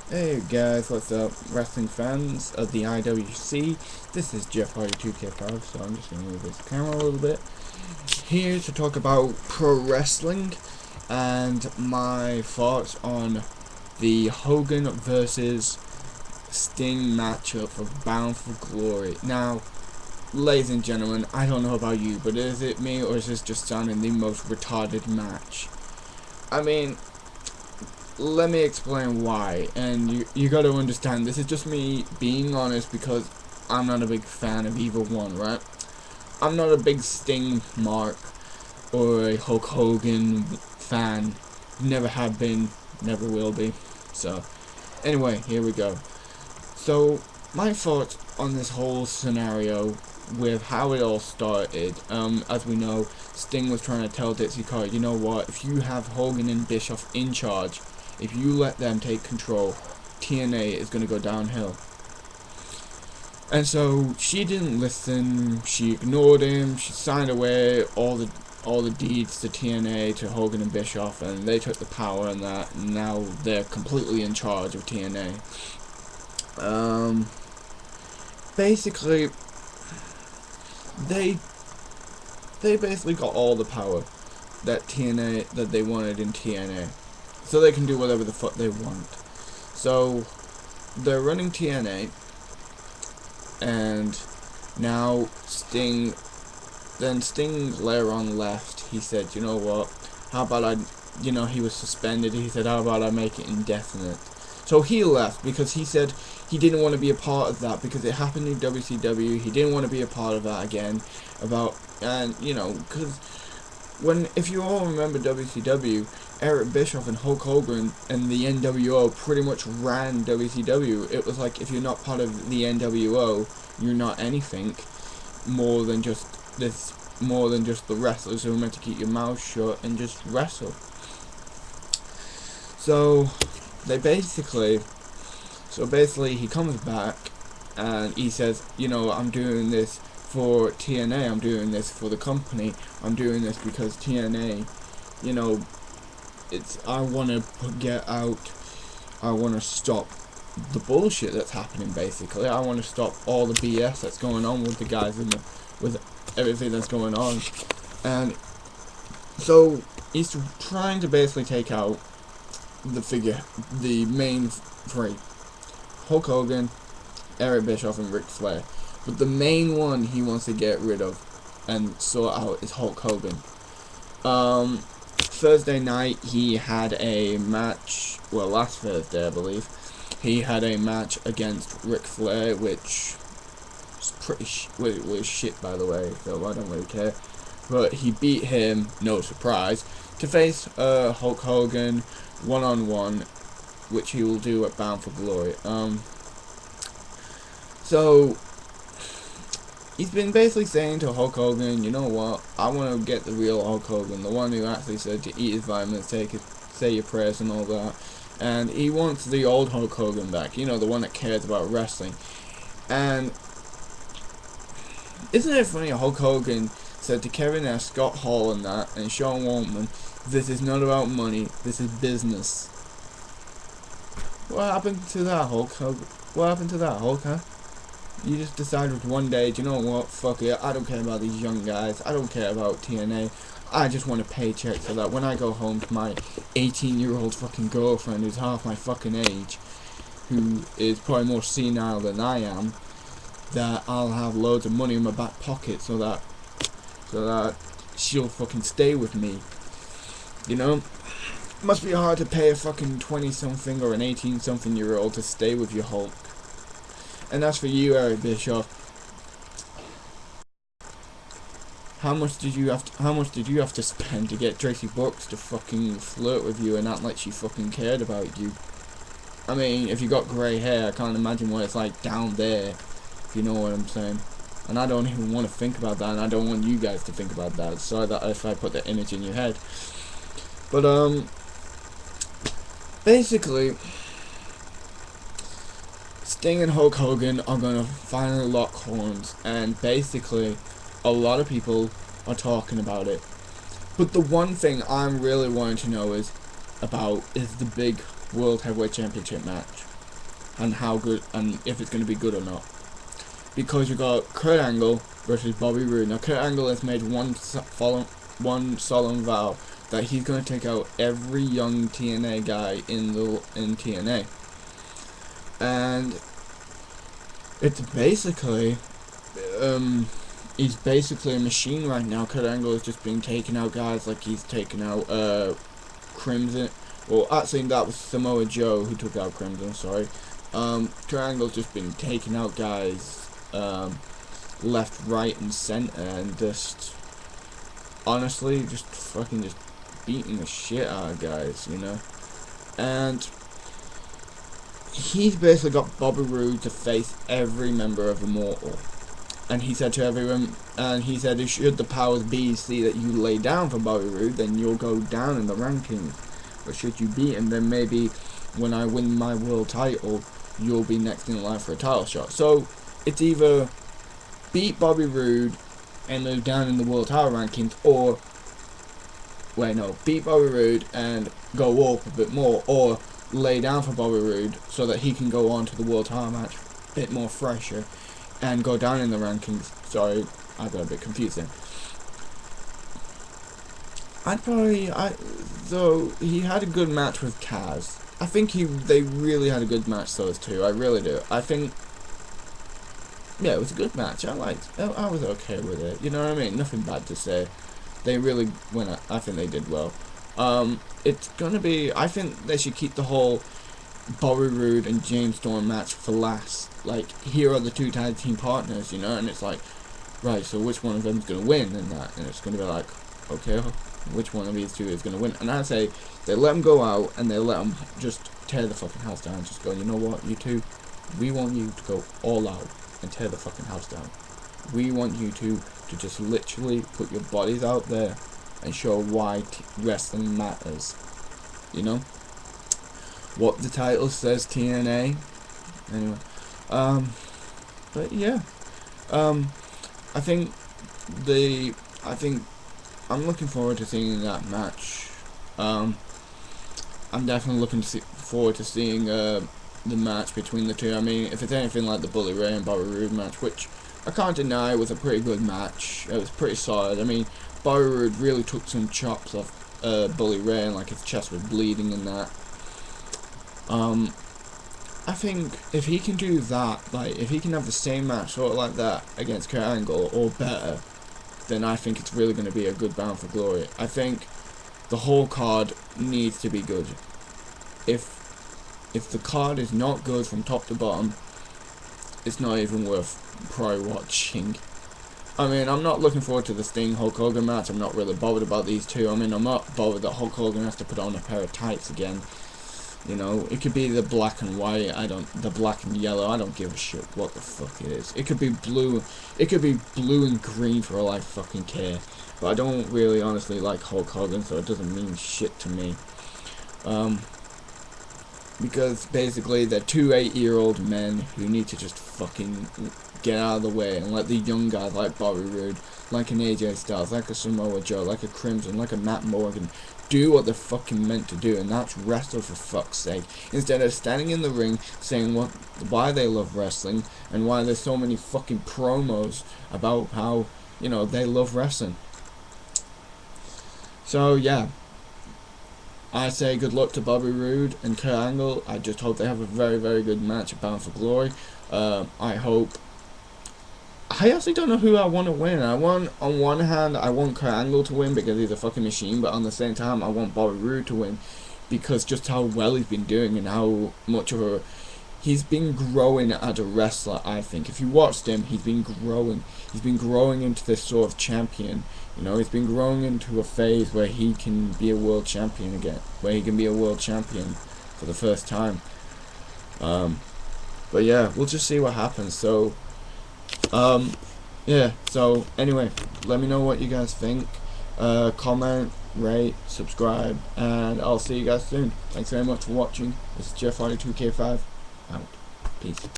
Hey guys, what's up, wrestling fans of the IWC? This is Jeff Hardy 2K5, so I'm just going to move this camera a little bit. Here to talk about pro wrestling and my thoughts on the Hogan versus Sting matchup of Bound for Glory. Now, ladies and gentlemen, I don't know about you, but is it me or is this just sounding the most retarded match? I mean, let me explain why, and you got to understand, this is just me being honest because I'm not a big fan of either one, right? I'm not a big Sting mark or a Hulk Hogan fan. Never have been, never will be. So, anyway, here we go. So, my thoughts on this whole scenario with how it all started. As we know, Sting was trying to tell Dixie Carter, you know what, if you have Hogan and Bischoff in charge, if you let them take control, TNA is going to go downhill. And so she didn't listen. She ignored him. She signed away all the deeds to TNA, to Hogan and Bischoff, and they took the power and that. And now they're completely in charge of TNA. Basically, they basically got all the power that they wanted in TNA. So they can do whatever the fuck they want. So they're running TNA, and now Sting later on left. He said, you know what, how about he was suspended. He said, how about I make it indefinite? So he left because he said he didn't want to be a part of that because it happened in WCW. He didn't want to be a part of that again. Because if you all remember WCW, Eric Bischoff and Hulk Hogan and the NWO pretty much ran WCW. It was like, if you're not part of the NWO, you're not anything more than just the wrestlers who are meant to keep your mouth shut and just wrestle. So basically he comes back and he says, I'm doing this for TNA, I'm doing this for the company, I'm doing this because TNA, I want to get out, I want to stop the bullshit that's happening, basically. I want to stop all the BS that's going on with the guys with everything that's going on. And so he's trying to basically take out the main three: Hulk Hogan, Eric Bischoff, and Ric Flair. But the main one he wants to get rid of and sort out is Hulk Hogan. Thursday night he had a match, well, last Thursday I believe, he had a match against Ric Flair, which was shit, by the way, so I don't really care. But he beat him, no surprise, to face Hulk Hogan one-on-one, which he will do at Bound for Glory. So he's been basically saying to Hulk Hogan, you know what, I want to get the real Hulk Hogan, the one who actually said to eat his vitamins, say your prayers and all that. And he wants the old Hulk Hogan back, the one that cares about wrestling. And isn't it funny, Hulk Hogan said to Kevin Nash, Scott Hall and that, and Sean Waltman, this is not about money, this is business. What happened to that, Hulk Hogan? What happened to that, Hulk, huh? You just decided one day, do you know what, fuck it, I don't care about these young guys, I don't care about TNA, I just want a paycheck so that when I go home to my 18-year-old fucking girlfriend who's half my fucking age, who is probably more senile than I am, that I'll have loads of money in my back pocket so that she'll fucking stay with me. It must be hard to pay a fucking 20-something or an 18-something-year-old to stay with your Hulk. And as for you, Eric Bischoff, how much did you have to spend to get Tracy Brooks to fucking flirt with you and act like she fucking cared about you? I mean, if you got grey hair, I can't imagine what it's like down there, if you know what I'm saying. And I don't even want to think about that, and I don't want you guys to think about that. Sorry that if I put that image in your head. But basically, Sting and Hulk Hogan are gonna finally lock horns, and basically a lot of people are talking about it. But the one thing I'm really wanting to know is the big World Heavyweight Championship match. and how good, and if it's going to be good or not. Because you got Kurt Angle versus Bobby Roode. Now Kurt Angle has made one solemn vow that he's going to take out every young TNA guy in TNA, and it's basically he's basically a machine right now. Kurt Angle is just being taking out guys like he's taken out Crimson. Well, actually that was Samoa Joe who took out Crimson, sorry. Kurt Angle's just been taking out guys left, right and centre, and just honestly just fucking just beating the shit out of guys, you know. And he's basically got Bobby Roode to face every member of Immortal. And he said to everyone, should the powers be see that you lay down for Bobby Roode, then you'll go down in the rankings. Or should you beat him, then maybe when I win my world title, you'll be next in line for a title shot. So it's either beat Bobby Roode and move down in the world title rankings, or beat Bobby Roode and go up a bit more, or lay down for Bobby Roode so that he can go on to the world title match a bit more fresher and go down in the rankings. Sorry, I got a bit confused there. So he had a good match with Kaz. I think they really had a good match, those two. I really do. I think, yeah, it was a good match. I was okay with it. You know what I mean? Nothing bad to say. They really went. I think they did well. It's gonna be. I think they should keep the whole Bobby Roode and James Storm match for last. Like, here are the two tag team partners, you know, and it's like, right, so which one of them's gonna win in that? And it's gonna be like, okay, which one of these two is gonna win? And I say they let them go out and they let them just tear the fucking house down. Just go, you know what, you two, we want you to go all out and tear the fucking house down. We want you two to just literally put your bodies out there and show why wrestling matters. You know? What the title says, TNA. Anyway. But yeah. I think I'm looking forward to seeing that match. I'm definitely looking forward to seeing the match between the two. I mean, if it's anything like the Bully Ray and Bobby Roode match, which I can't deny was a pretty good match. It was pretty solid. I mean, Bobby Roode really took some chops off Bully Ray, and like his chest was bleeding and that. I think if he can do that, like if he can have the same match sort of like that against Kurt Angle or better, then I think it's really going to be a good Bound for Glory. I think the whole card needs to be good. If the card is not good from top to bottom, it's not even worth probably watching. I mean, I'm not looking forward to the Sting Hulk Hogan match. I'm not really bothered about these two. I mean, I'm not bothered that Hulk Hogan has to put on a pair of tights again. You know, it could be the black and white. The black and yellow. I don't give a shit what the fuck it is. It could be blue. It could be blue and green for all I fucking care. But I don't really honestly like Hulk Hogan, so it doesn't mean shit to me. Because basically they're two 8-year-old men who need to just fucking get out of the way and let the young guys like Bobby Roode, like an AJ Styles, like a Samoa Joe, like a Crimson, like a Matt Morgan, do what they're fucking meant to do, and that's wrestle for fuck's sake. Instead of standing in the ring saying why they love wrestling and why there's so many fucking promos about how, you know, they love wrestling. So yeah, I say good luck to Bobby Roode and Kurt Angle. I just hope they have a very, very good match at Bound for Glory. I actually don't know who I want to win. On one hand, I want Kurt Angle to win because he's a fucking machine, but on the same time, I want Bobby Roode to win because just how well he's been doing and how much of he's been growing as a wrestler. I think if you watched him, he's been growing. He's been growing into this sort of champion. You know, he's been growing into a phase where he can be a world champion again, where he can be a world champion for the first time. But yeah, we'll just see what happens. So, yeah. So anyway, let me know what you guys think. Comment, rate, subscribe, and I'll see you guys soon. Thanks very much for watching. This is Jeff 2K5 out. Peace.